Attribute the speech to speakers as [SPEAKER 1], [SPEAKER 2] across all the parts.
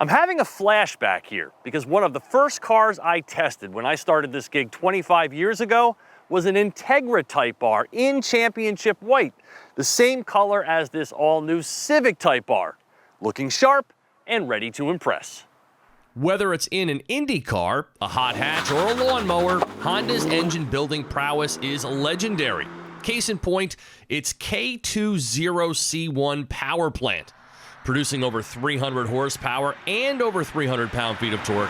[SPEAKER 1] I'm having a flashback here because one of the first cars I tested when I started this gig 25 years ago was an Integra Type R in championship white, the same color as this all-new Civic Type R, looking sharp and ready to impress.
[SPEAKER 2] Whether it's in an Indy car, a hot hatch, or a lawnmower, Honda's engine building prowess is legendary. Case in point, its K20C1 power plant. Producing over 300 horsepower and over 300 pound-feet of torque,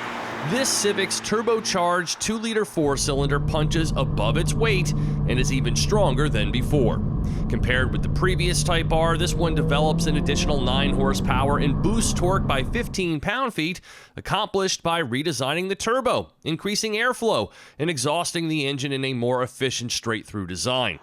[SPEAKER 2] this Civic's turbocharged 2-liter 4-cylinder punches above its weight and is even stronger than before. Compared with the previous Type R, this one develops an additional 9 horsepower and boosts torque by 15 pound-feet, accomplished by redesigning the turbo, increasing airflow, and exhausting the engine in a more efficient straight-through design.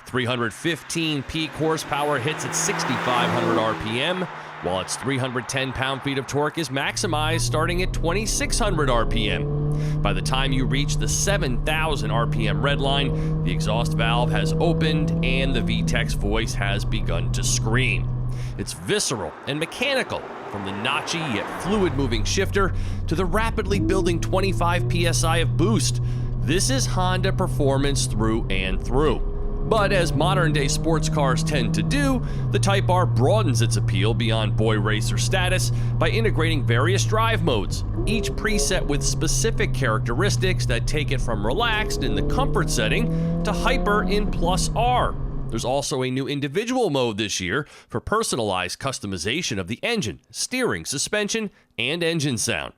[SPEAKER 2] 315 peak horsepower hits at 6,500 RPM, while its 310 pound-feet of torque is maximized starting at 2,600 RPM. By the time you reach the 7,000 RPM red line, the exhaust valve has opened and the VTEC's voice has begun to scream. It's visceral and mechanical, from the notchy yet fluid-moving shifter to the rapidly building 25 PSI of boost. This is Honda performance through and through. But as modern-day sports cars tend to do, the Type R broadens its appeal beyond boy racer status by integrating various drive modes, each preset with specific characteristics that take it from relaxed in the comfort setting to hyper in Plus R. There's also a new individual mode this year for personalized customization of the engine, steering, suspension, and engine sound.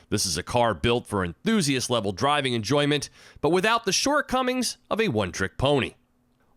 [SPEAKER 2] This is a car built for enthusiast-level driving enjoyment, but without the shortcomings of a one-trick pony.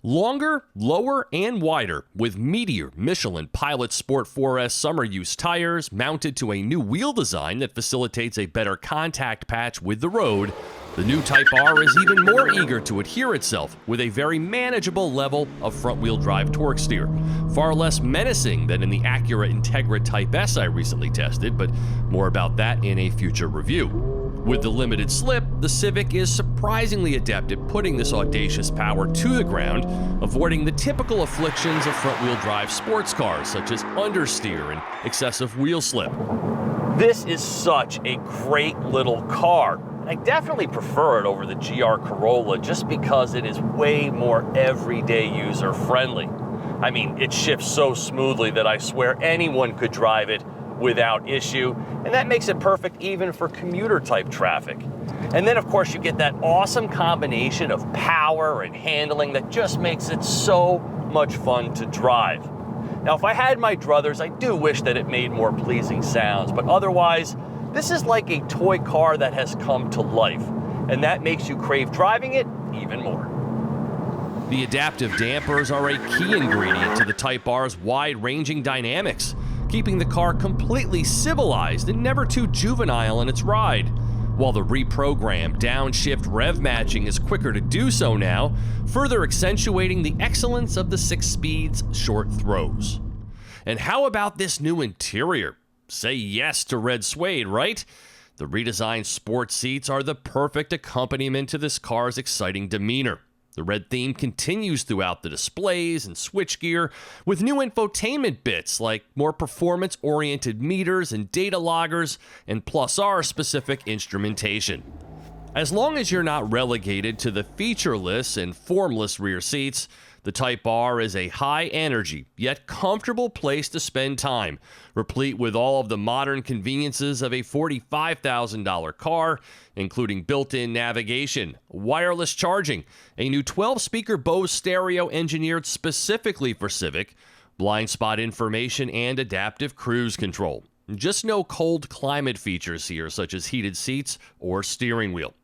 [SPEAKER 2] Longer, lower, and wider, with Meteor Michelin Pilot Sport 4S summer use tires mounted to a new wheel design that facilitates a better contact patch with the road, the new Type R is even more eager to adhere itself with a very manageable level of front-wheel drive torque steer, far less menacing than in the Acura Integra Type S I recently tested, but more about that in a future review. With the limited slip, the Civic is surprisingly adept at putting this audacious power to the ground, avoiding the typical afflictions of front-wheel drive sports cars such as understeer and excessive wheel slip.
[SPEAKER 1] This is such a great little car. I definitely prefer it over the GR Corolla just because it is way more everyday user friendly. I mean, it shifts so smoothly that I swear anyone could drive it without issue, and that makes it perfect even for commuter type traffic. And then of course you get that awesome combination of power and handling that just makes it so much fun to drive. Now if I had my druthers, I do wish that it made more pleasing sounds, but otherwise this is like a toy car that has come to life, and that makes you crave driving it even more.
[SPEAKER 2] The adaptive dampers are a key ingredient to the Type R's wide-ranging dynamics, keeping the car completely civilized and never too juvenile in its ride. While the reprogrammed downshift rev matching is quicker to do so now, further accentuating the excellence of the 6-speed's short throws. And how about this new interior? Say yes to red suede, right? The redesigned sports seats are the perfect accompaniment to this car's exciting demeanor. The red theme continues throughout the displays and switchgear, with new infotainment bits like more performance-oriented meters and data loggers and Plus R-specific instrumentation. As long as you're not relegated to the featureless and formless rear seats, the Type R is a high-energy, yet comfortable place to spend time, replete with all of the modern conveniences of a $45,000 car, including built-in navigation, wireless charging, a new 12-speaker Bose stereo engineered specifically for Civic, blind spot information, and adaptive cruise control. Just no cold climate features here, such as heated seats or steering wheel.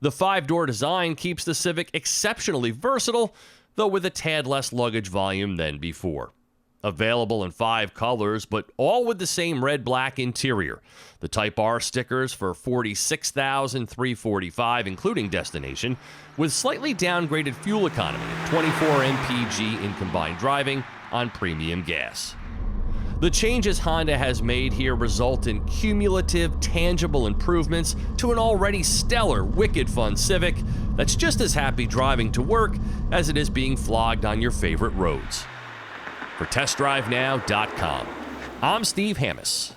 [SPEAKER 2] The 5-door design keeps the Civic exceptionally versatile, though with a tad less luggage volume than before. Available in 5 colors, but all with the same red-black interior. The Type R stickers for $46,345, including destination, with slightly downgraded fuel economy at 24 mpg in combined driving on premium gas. The changes Honda has made here result in cumulative, tangible improvements to an already stellar, wicked fun Civic that's just as happy driving to work as it is being flogged on your favorite roads. For TestDriveNow.com, I'm Steve Hammis.